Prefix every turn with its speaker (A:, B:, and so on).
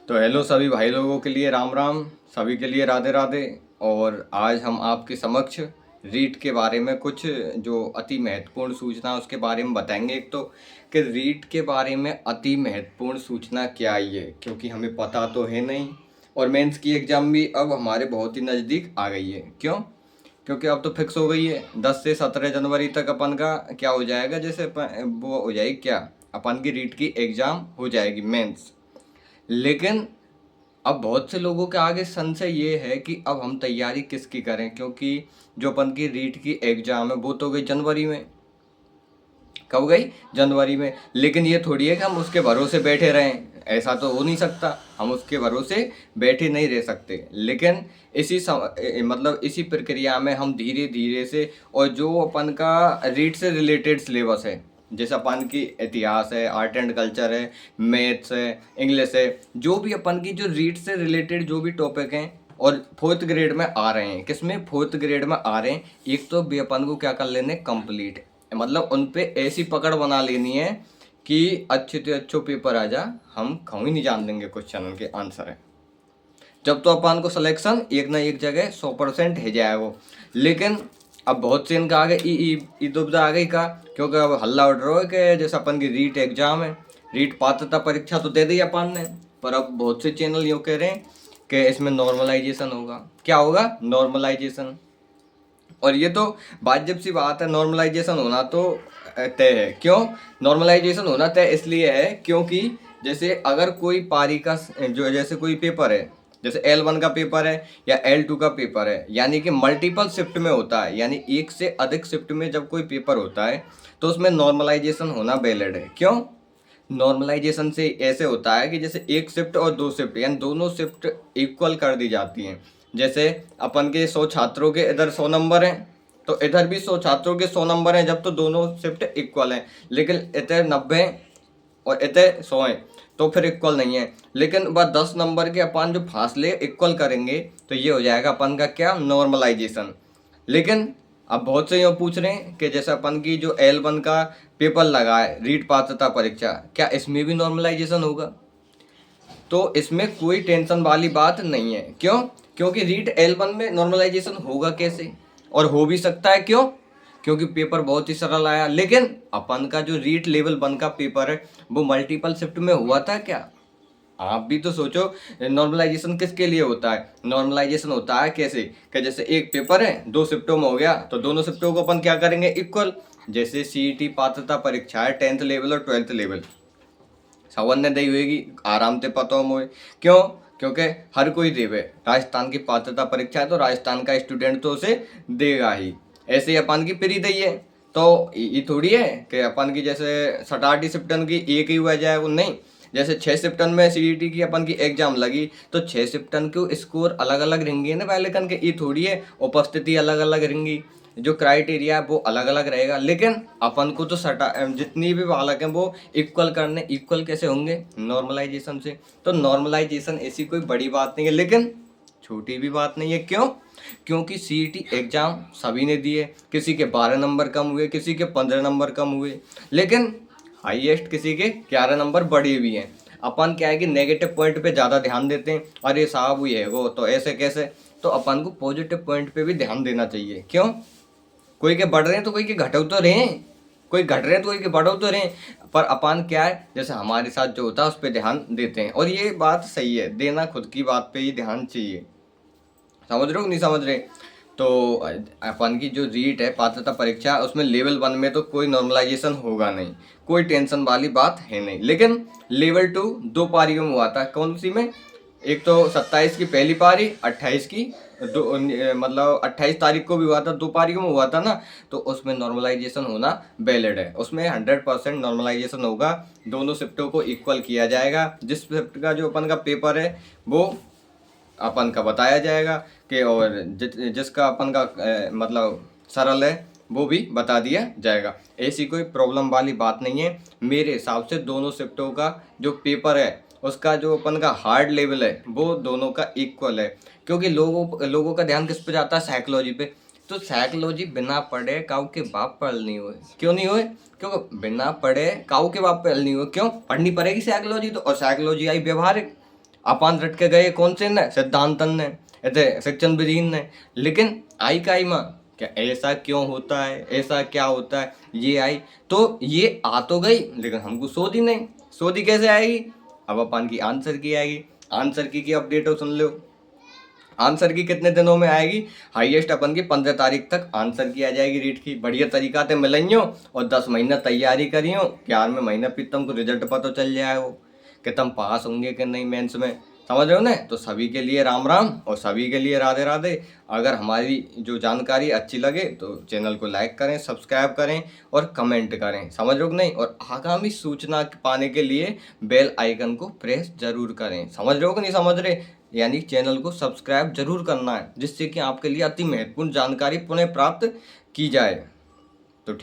A: तो हेलो सभी भाई लोगों के लिए राम राम, सभी के लिए राधे राधे। और आज हम आपके समक्ष रीट के बारे में कुछ जो अति महत्वपूर्ण सूचना है उसके बारे में बताएंगे। एक तो कि रीट के बारे में अति महत्वपूर्ण सूचना क्या है ये, क्योंकि हमें पता तो है नहीं। और मेंस की एग्ज़ाम भी अब हमारे बहुत ही नज़दीक आ गई है। क्यों? क्योंकि अब तो फिक्स हो गई है 10 से 17 जनवरी तक अपन का क्या हो जाएगा, जैसे वो हो जाएगी क्या, अपन की रीट की एग्ज़ाम हो जाएगी मेंस। लेकिन अब बहुत से लोगों के आगे संशय ये है कि अब हम तैयारी किसकी करें, क्योंकि जो अपन की रीट की एग्ज़ाम है वो तो गई जनवरी में। कब गई? जनवरी में। लेकिन ये थोड़ी है कि हम उसके भरोसे बैठे रहें, ऐसा तो हो नहीं सकता। हम उसके भरोसे बैठे नहीं रह सकते। लेकिन मतलब इसी प्रक्रिया में हम धीरे धीरे से, और जो अपन का रीट से रिलेटेड सिलेबस है, जैसे अपन की इतिहास है, आर्ट एंड कल्चर है, मैथ्स है, इंग्लिश है, जो भी अपन की जो रीट से रिलेटेड जो भी टॉपिक हैं और फोर्थ ग्रेड में आ रहे हैं, किसमें फोर्थ ग्रेड में आ रहे हैं, एक तो भी अपन को क्या कर लेने कंप्लीट, मतलब उन पे ऐसी पकड़ बना लेनी है कि अच्छे से अच्छो पेपर आ जा, हम खाऊ ही नहीं जान देंगे क्वेश्चन के आंसर है। जब तो अपन को सिलेक्शन एक ना एक जगह 100% है जाए वो। लेकिन अब बहुत से इनका आगे ई दुविधा आ गई का, क्योंकि अब हल्ला उठ रहा है कि जैसे अपन की रीट एग्जाम है, रीट पात्रता परीक्षा तो दे दी अपन ने, पर अब बहुत से चैनल यूँ कह रहे हैं कि इसमें नॉर्मलाइजेशन होगा। क्या होगा? नॉर्मलाइजेशन। और ये तो वाजिब सी बात है, नॉर्मलाइजेशन होना तो तय है। क्यों नॉर्मलाइजेशन होना तय? इसलिए है क्योंकि जैसे अगर कोई पारी का जो जैसे कोई पेपर है, जैसे L1 का पेपर है या L2 का पेपर है, यानी कि मल्टीपल शिफ्ट में होता है, यानी एक से अधिक शिफ्ट में जब कोई पेपर होता है तो उसमें नॉर्मलाइजेशन होना वैलिड है। क्यों? नॉर्मलाइजेशन से ऐसे होता है कि जैसे एक शिफ्ट और दो शिफ्ट, यानी दोनों शिफ्ट इक्वल कर दी जाती हैं। जैसे अपन के 100 छात्रों के इधर 100 नंबर हैं, तो इधर भी 100 छात्रों के 100 नंबर हैं, जब तो दोनों शिफ्ट इक्वल हैं। लेकिन इधर 90 और इधर 100 हैं, तो फिर इक्वल नहीं है। लेकिन वह 10 नंबर के अपन जो फासले इक्वल करेंगे तो ये हो जाएगा अपन का क्या, नॉर्मलाइजेशन। लेकिन अब बहुत से यूँ पूछ रहे हैं कि जैसे अपन की जो L1 का पेपर लगा है, रीट पात्रता परीक्षा, क्या इसमें भी नॉर्मलाइजेशन होगा? तो इसमें कोई टेंशन वाली बात नहीं है। क्यों? क्योंकि रीट L1 में नॉर्मलाइजेशन होगा कैसे, और हो भी सकता है। क्यों? क्योंकि पेपर बहुत ही सरल आया। लेकिन अपन का जो रीट लेवल 1 का पेपर है वो मल्टीपल शिफ्ट में हुआ था क्या? आप भी तो सोचो, नॉर्मलाइजेशन किसके लिए होता है? नॉर्मलाइजेशन होता है कैसे कि जैसे एक पेपर है 2 शिफ्टों में हो गया, तो दोनों शिफ्टों को अपन क्या करेंगे, इक्वल। जैसे CET पात्रता परीक्षा है 10th लेवल और 12th लेवल, सवन ने दी होगी, आराम से पता हो मोए। क्यों? क्योंकि हर कोई देवे, राजस्थान की पात्रता परीक्षा है तो राजस्थान का स्टूडेंट तो उसे देगा ही। ऐसे ही अपन की प्री दी है, तो ये थोड़ी है कि अपन की जैसे 60 शिफ्टन की एक ही हुआ जाए, वो नहीं। जैसे 6 शिफ्टन में CET की अपन की एग्जाम लगी, तो 6 शिफ्टन के स्कोर अलग अलग रहेंगे ना पहले के, ये थोड़ी है उपस्थिति अलग अलग रहेंगी, जो क्राइटेरिया है वो अलग अलग रहेगा। लेकिन अपन को तो जितनी भी बालक हैं वो इक्वल करने, इक्वल कैसे होंगे? नॉर्मलाइजेशन से। तो नॉर्मलाइजेशन ऐसी कोई बड़ी बात नहीं है, लेकिन छोटी भी बात नहीं है। क्यों? क्योंकि CET एग्जाम सभी ने दिए, किसी के 12 नंबर कम हुए, किसी के 15 नंबर कम हुए, लेकिन हाईएस्ट किसी के 11 नंबर बढ़े भी हैं। अपन क्या है कि नेगेटिव पॉइंट पे ज़्यादा ध्यान देते हैं, अरे साहब ये है वो तो ऐसे कैसे। तो अपन को पॉजिटिव पॉइंट पे भी ध्यान देना चाहिए। क्यों? कोई के बढ़ रहे हैं तो कोई के घटो तो रहे, कोई घट रहे हैं तो कोई के बढ़ो तो रहे। पर अपन क्या है, जैसे हमारे साथ जो होता है उस पर ध्यान देते हैं, और ये बात सही है, देना खुद की बात पे ही ध्यान चाहिए। समझ रहे हो नहीं समझ रहे? तो अपन की जो रीट है पात्रता परीक्षा, उसमें लेवल 1 में तो कोई नॉर्मलाइजेशन होगा नहीं, कोई टेंशन वाली बात है नहीं। लेकिन लेवल 2 दो पारियों में हुआ था। कौन सी में? एक तो 27 की पहली पारी, 28 की मतलब 28 तारीख को भी हुआ था, दो पारियों में हुआ था ना, तो उसमें नॉर्मलाइजेशन होना वैलिड है। उसमें 100% नॉर्मलाइजेशन होगा, दोनों शिफ्टों को इक्वल किया जाएगा। जिस शिफ्ट का जो अपन का पेपर है वो अपन का बताया जाएगा कि, और जिसका अपन का मतलब सरल है वो भी बता दिया जाएगा। ऐसी कोई प्रॉब्लम वाली बात नहीं है। मेरे हिसाब से दोनों शिफ्टों का जो पेपर है उसका जो अपन का हार्ड लेवल है वो दोनों का इक्वल है। क्योंकि लोगों का ध्यान किस पे जाता है? साइकोलॉजी पे। तो साइकोलॉजी बिना पढ़े काऊ के बाप पढ़ नहीं हुए। क्यों नहीं हुए? क्योंकि बिना पढ़े काऊ के बाप पढ़ नहीं हुए। क्यों? पढ़नी पड़ेगी साइकोलॉजी तो, और साइकोलॉजी आई व्यवहारिक। अपन रट के गए कौन से ने, सिद्धांतन ने, ऐसे शिक्षण विधीन ने, लेकिन आई का आई माँ क्या ऐसा क्यों होता है, ऐसा क्या होता है, ये आई तो ये आ तो गई लेकिन हमको सोधी नहीं। सोधी कैसे आएगी? अब अपन की आंसर की आएगी। आंसर की अपडेट हो, सुन लो। आंसर की कितने दिनों में आएगी? हाईएस्ट अपन की 15 तारीख तक आंसर की आ जाएगी रीट की। बढ़िया तरीका से मिलेंगे और 10 महीना तैयारी करियो, 11वें महीने फिर तुमको रिजल्ट पता चल जाएगा कि तुम पास होंगे कि नहीं मेंस में। समझ रहे हो ना? तो सभी के लिए राम राम और सभी के लिए राधे राधे। अगर हमारी जो जानकारी अच्छी लगे तो चैनल को लाइक करें, सब्सक्राइब करें और कमेंट करें। समझ रहे हो कि नहीं? और आगामी सूचना पाने के लिए बेल आइकन को प्रेस जरूर करें। समझ रहे हो कि नहीं समझ रहे? यानी चैनल को सब्सक्राइब जरूर करना है, जिससे कि आपके लिए अति महत्वपूर्ण जानकारी पुनः प्राप्त की जाए। तो ठीक।